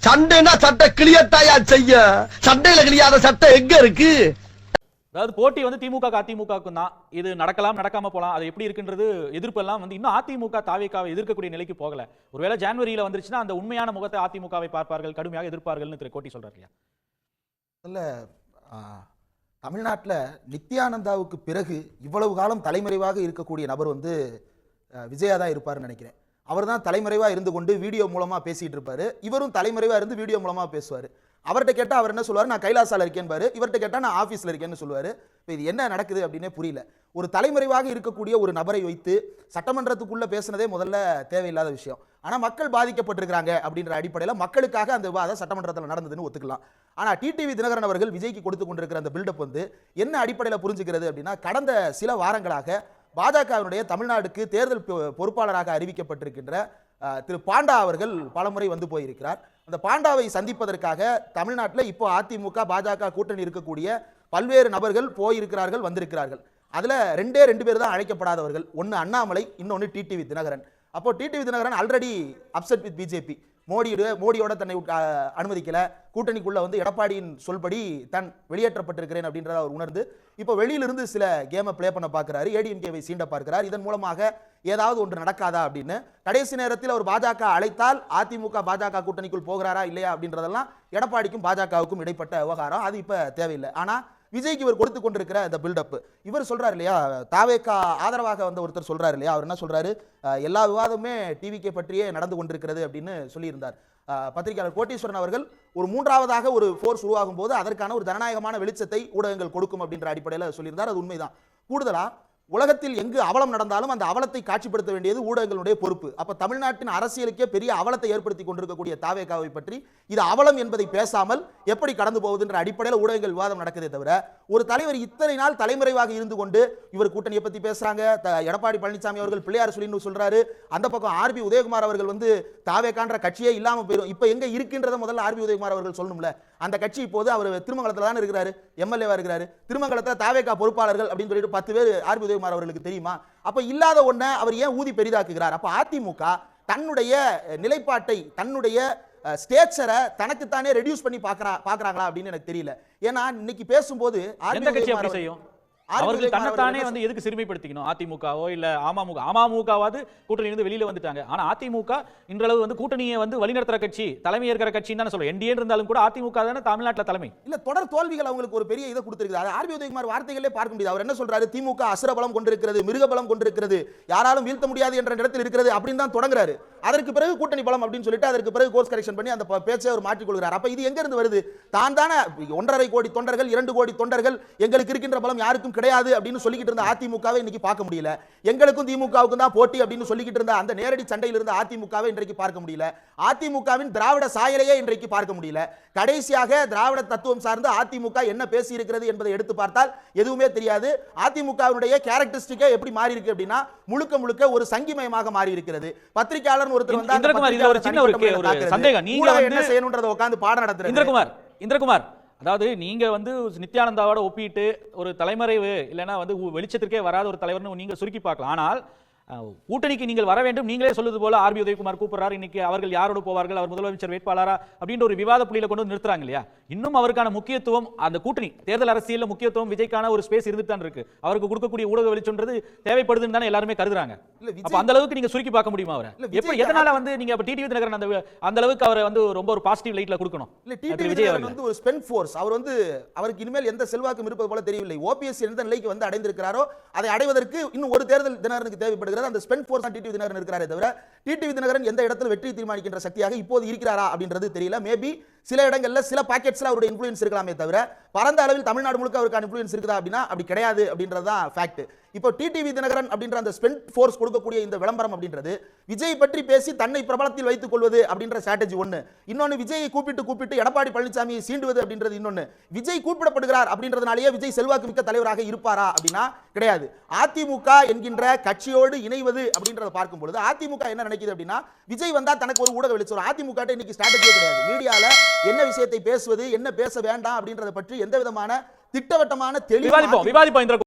சண்டைனா சட்டை கிளியத்தாயா செய்ய, சண்டையில கிளியாத சட்டை எங்க இருக்கு? அதாவது போட்டி வந்து திமுக அதிமுகவுக்கும் தான். இது நடக்கலாம் நடக்காம போலாம். அது எப்படி இருக்குன்றது எதிர்ப்பு எல்லாம் வந்து இன்னும் அதிமுக தாவேகாவை எதிர்க்கக்கூடிய நிலைக்கு போகல. ஒருவேளை ஜனவரியில வந்துருச்சுன்னா அந்த உண்மையான முகத்தை அதிமுகவை பார்ப்பார்கள், கடுமையாக எதிர்ப்பார்கள்னு திரு கோட்டி சொல்றாரு இல்லையா? இல்ல, தமிழ்நாட்டில் நித்யானந்தாவுக்கு பிறகு இவ்வளவு காலம் தலைமறைவாக இருக்கக்கூடிய நபர் வந்து விஜயா தான் இருப்பாருன்னு நினைக்கிறேன். அவர் தான் தலைமறைவாக இருந்து கொண்டு வீடியோ மூலமாக பேசிகிட்டு இருப்பார். இவரும் தலைமறைவாக இருந்து வீடியோ மூலமாக பேசுவார். அவர்கிட்ட கேட்டால் அவர் என்ன சொல்லுவார், நான் கைலாசால இருக்கேன்பாரு. இவர்கிட்ட கேட்டால் நான் ஆஃபீஸில் இருக்கேன்னு சொல்லுவார். இப்போ இது என்ன நடக்குது அப்படின்னே புரியல. ஒரு தலைமறைவாக இருக்கக்கூடிய ஒரு நபரை வைத்து சட்டமன்றத்துக்குள்ளே பேசுனதே முதல்ல தேவையில்லாத விஷயம். ஆனால் மக்கள் பாதிக்கப்பட்டிருக்கிறாங்க அப்படின்ற அடிப்படையில் மக்களுக்காக அந்த விவாதம் சட்டமன்றத்தில் நடந்ததுன்னு ஒத்துக்கலாம். ஆனால் டிடிவி தினகரன் அவர்கள் விஜய்க்கு கொடுத்து கொண்டிருக்கிற அந்த பில்டப் வந்து என்ன அடிப்படையில் புரிஞ்சுக்கிறது அப்படின்னா, கடந்த சில வாரங்களாக பாஜகவினுடைய தமிழ்நாடுக்கு தேர்தல் பொறுப்பாளராக அறிவிக்கப்பட்டிருக்கின்ற திரு பாண்டா அவர்கள் பலமுறை வந்து போயிருக்கிறார். அந்த பாண்டாவை சந்திப்பதற்காக தமிழ்நாட்டில் இப்போ அதிமுக பாஜக கூட்டணி இருக்கக்கூடிய பல்வேறு நபர்கள் போயிருக்கிறார்கள், வந்திருக்கிறார்கள். அதில் ரெண்டு பேர் தான் அழைக்கப்படாதவர்கள். ஒன்று அண்ணாமலை, இன்னொன்று டிடிவி தினகரன். அப்போ TTV Dinakaran already upset with BJP. மோடியோட தன்னை அனுமதிக்கல, கூட்டணிக்குள்ள வந்து எடப்பாடியின் சொல்படி தான் வெளியேற்றப்பட்டிருக்கிறேன் அப்படின்றத அவர் உணர்ந்து இப்போ வெளியிலிருந்து சில கேமை பிளே பண்ண பார்க்கிறாரு, ஏடிஎம்கேவை சீண்ட பார்க்கிறார். இதன் மூலமாக ஏதாவது ஒன்று நடக்காதா அப்படின்னு. கடைசி நேரத்தில் அவர் பாஜக அழைத்தால் அதிமுக பாஜக கூட்டணிக்குள் போகிறாரா இல்லையா அப்படின்றதெல்லாம் எடப்பாடிக்கும் பாஜகவுக்கும் இடைப்பட்ட விவகாரம். அது இப்போ தேவையில்லை. ஆனால் விஜய்க்கு இவர் கொடுத்து கொண்டிருக்கிற இந்த பில்டப், இவர் சொல்றாரு இல்லையா, தாவேகா ஆதரவாக வந்த ஒருத்தர் சொல்றாரு இல்லையா, அவர் என்ன சொல்றாரு, எல்லா விவாதமுமே டிவிகே பற்றியே நடந்து கொண்டிருக்கிறது அப்படின்னு சொல்லியிருந்தார். பத்திரிகையாளர் கோட்டீஸ்வரன் அவர்கள் ஒரு மூன்றாவதாக ஒரு ஃபோர்ஸ் உருவாகும் போது அதற்கான ஒரு ஜனநாயகமான வெளிச்சத்தை ஊடகங்கள் கொடுக்கும் அப்படின்ற அடிப்படையில் சொல்லியிருந்தார். அது உண்மைதான். கூடுதலா உலகத்தில் எங்கு அவலம் நடந்தாலும் அந்த அவலத்தை காட்சிப்படுத்த வேண்டியது ஊடகங்களுடைய பொறுப்பு. அப்ப தமிழ்நாட்டின் அரசியலுக்கே பெரிய அவலத்தை ஏற்படுத்தி கொண்டிருக்கக்கூடிய தாவேகாவை பற்றி இது அவலம் என்பதை பேசாமல் எப்படி கடந்து போவதுன்ற அடிப்படையில் ஊடகங்கள் விவாதம் நடக்குதே தவிர, ஒரு தலைவர் இத்தனை நாள் தலைமறைவாக இருந்து கொண்டு இவர் கூட்டணியை பத்தி பேசுறாங்க, எடப்பாடி பழனிசாமி அவர்கள் பிள்ளையார் சொல்லின்னு சொல்றாரு, அந்த பக்கம் ஆர்பி உதயகுமார் அவர்கள் வந்து தாவேகான்ற கட்சியே இல்லாம போயிடும். இப்ப எங்க இருக்கின்றத முதல்ல ஆர்பி உதயகுமார் அவர்கள் சொல்லணும்ல. அந்த கட்சி இப்போது அவர் திருமங்கலத்தில் தான் இருக்கிறாரு, எம்எல்ஏவா இருக்கிறாரு. திருமங்கலத்தில் தாவேகா பொறுப்பாளர்கள் அப்படின்னு சொல்லிட்டு 10 பேர் ஆர்பி உதயகுமார் அவர்களுக்கு தெரியுமா? அப்ப இல்லாத ஒண்ண அவர் ஏன் ஊதி பெரிதாக்குகிறார்? அப்ப அதிமுக தன்னுடைய நிலைப்பாட்டை, தன்னுடைய ஸ்டேச்சரை தனக்குத்தானே ரெடியூஸ் பண்ணி பாக்குறாங்களா அப்படின்னு எனக்கு தெரியல. ஏன்னா இன்னைக்கு பேசும்போது அவர்கள் தன்னைத்தானே வந்து எதுக்கு சிறுமைப்படுத்திக்கணும்? அதிமுகவோ இல்ல அமமுகவாவது கூட்டணி இருந்து வெளியில வந்துட்டாங்க. ஆனா அதிமுக இன்றளவு வந்து கூட்டணியை வந்து வழிநடத்துற கட்சி, தலைமை ஏற்கிற கட்சின்னு தானே சொல்றோம். என்டிஏ இருந்தாலும் கூட அதிமுக தானே தமிழ்நாட்டில் தலைமை. இல்ல, தொடர் தோல்விகள் அவங்களுக்கு ஒரு பெரிய இதை கொடுத்திருக்குது. ஆர்பி உதயகுமார் வார்த்தைகளே பார்க்க முடியாது. அவர் என்ன சொல்றாரு, திமுக அசுரபலம் கொண்டிருக்கிறது, மிருகபலம் கொண்டிருக்கிறது, யாராலும் வீழ்த்த முடியாது என்ற இடத்தில் இருக்கிறது அப்படின்னு தான் தொடங்குறாரு. அதற்கு பிறகு கூட்டணி பலம் அப்படின்னு சொல்லிட்டு அதற்கு பிறகு கோர்ஸ் கரெக்ஷன் பண்ணி அந்த பேச்சை அவர் மாற்றிக் கொள்கிறார். அப்ப இது எங்க இருந்து வருது? தான் தானே 1.5 கோடி தொண்டர்கள், 2 கோடி தொண்டர்கள், எங்களுக்கு இருக்கின்ற பலம் யாருக்கும் கிடையாது அப்படின்னு சொல்லிக்கிட்டு இருந்த அதிமுகவை இன்னைக்கு பார்க்க முடியல. எங்களுக்கும் திமுகவுக்கும் தான் போட்டி அப்படின்னு சொல்லிக்கிட்டு இருந்த அந்த நேரடி சண்டையில் இருந்த அதிமுகவை இன்றைக்கு பார்க்க முடியல. அதிமுகவின் திராவிட சாயலையே இன்றைக்கு பார்க்க முடியல. கடைசியாக திராவிட தத்துவம் சார்ந்து அதிமுக என்ன பேசி இருக்கிறது என்பதை எடுத்து பார்த்தால் எதுவுமே தெரியாது. அதிமுகவினுடைய கேரக்டரிஸ்டிக்கே எப்படி மாறி இருக்கு அப்படின்னா, முழுக்க முழுக்க ஒரு சங்கிமயமாக மாறி இருக்கிறது. பத்திரிகையாளர் ஒருத்தர் வந்தா ஒரு சின்ன ஒரு சந்தேகம், நீங்க என்ன செய்யணும்ன்றத உட்கார்ந்து பாடம் நடத்துறீங்க. இந்திரகுமார், அதாவது நீங்க வந்து நித்யானந்தாவோட ஒப்பிட்டு ஒரு தலைமறைவு இல்லைன்னா வந்து வெளிச்சத்திற்கே வராத ஒரு தலைவர்னு நீங்க சுருக்கி பார்க்கலாம். ஆனால் கூட்டணிக்கு நீங்கள் வர வேண்டும், நீங்களே சொல்லுது போல ஆர்பி உதயகுமார் கூப்பிடுறாரு, இன்னைக்கு அவர்கள் யாரோடு போவார்கள், அவர் முதலமைச்சர் வேட்பாளரா அப்படின்ற ஒரு விவாத புள்ளியில கொண்டு நிறுத்துறாங்க இல்லையா? இன்னும் அவருக்கான முக்கியத்துவம், அந்த கூட்டணி தேர்தல் அரசியல் முக்கியத்துவம் விஜய்க்கான ஒரு ஸ்பேஸ் இருந்துட்டு தான் இருக்கு. அவருக்கு கொடுக்கக்கூடிய ஊடக வெளிச்சம்ன்றது தேவைப்படுதுன்னு தானே எல்லாருமே கருதுறாங்க. அப்ப அந்த அளவுக்கு நீங்க சுருக்கி பார்க்க முடியுமா அவரை? எப்படி, எதனால வந்து நீங்க டிடிவி தினகரன் அந்த அளவுக்கு அவரை வந்து ரொம்ப ஒரு பாசிட்டிவ் லைட்ல கொடுக்கணும்? இல்ல, டிடிவி தினகரன் வந்து ஒரு ஸ்பெண்ட் ஃபோர்ஸ். அவர் வந்து அவருக்கு இனிமேல் எந்த செல்வாக்கும் இருப்பது போல தெரியவில்லை. ஓபிஎஸ் எந்த நிலைக்கு வந்து அடைந்திருக்கிறாரோ அதை அடைவதற்கு இன்னும் ஒரு தேர்தல் தினகரனுக்கு தேவைப்படுகிறது. அந்த ஸ்பெண்ட் ஃபோர்ஸ் டிடிவி தினகரன் இருக்கிறாரே தவிர, டிடிவி தினகரன் எந்த இடத்துல வெற்றி தீர்மானிக்கின்ற சக்தியாக இப்போது இருக்கிறாரா அப்படின்றது தெரியல. மேபி சில இடங்கள்ல சில பாக்கெட்ஸ்ல அவருடைய இன்ஃப்ளூயன்ஸ் இருக்கலாமே தவிர, பரந்த அளவில் தமிழ்நாடு முழுக்க அவருக்கான இன்ஃப்ளூயன்ஸ் இருக்குதா அப்படின்னா அப்படி கிடையாது அப்படின்றது தான் ஃபேக்ட். இப்போ டிடிவி தினகரன் அப்படின்ற அந்த ஸ்பெண்ட் ஃபோர்ஸ் கொடுக்கக்கூடிய இந்த விளம்பரம் அப்படின்றது விஜய் பற்றி பேசி தன்னை பிரபலத்தில் வைத்துக் கொள்வது அப்படின்ற ஸ்ட்ராட்டஜி ஒன்று. இன்னொன்று, விஜயை கூப்பிட்டு எடப்பாடி பழனிசாமியை சீண்டுவது அப்படின்றது இன்னொன்று. விஜய் கூப்பிடப்படுகிறார் அப்படின்றதுனாலேயே விஜய் செல்வாக்கு மிக்க தலைவராக இருப்பாரா அப்படின்னா கிடையாது. அதிமுக என்கின்ற கட்சியோடு இணைவது அப்படின்றத பார்க்கும் பொழுது அதிமுக என்ன நினைக்குது அப்படின்னா, விஜய் வந்தா தனக்கு ஒரு ஊடக வெளிச்சம். அதிமுக இன்னைக்கு ஸ்ட்ராட்டஜியே கிடையாது. மீடியால என்ன விஷயத்தை பேசுவது, என்ன பேச வேண்டாம் அப்படின்றத பற்றி எந்த விதமான திட்டவட்டமான தெளிவாக விவாதிப்போம்.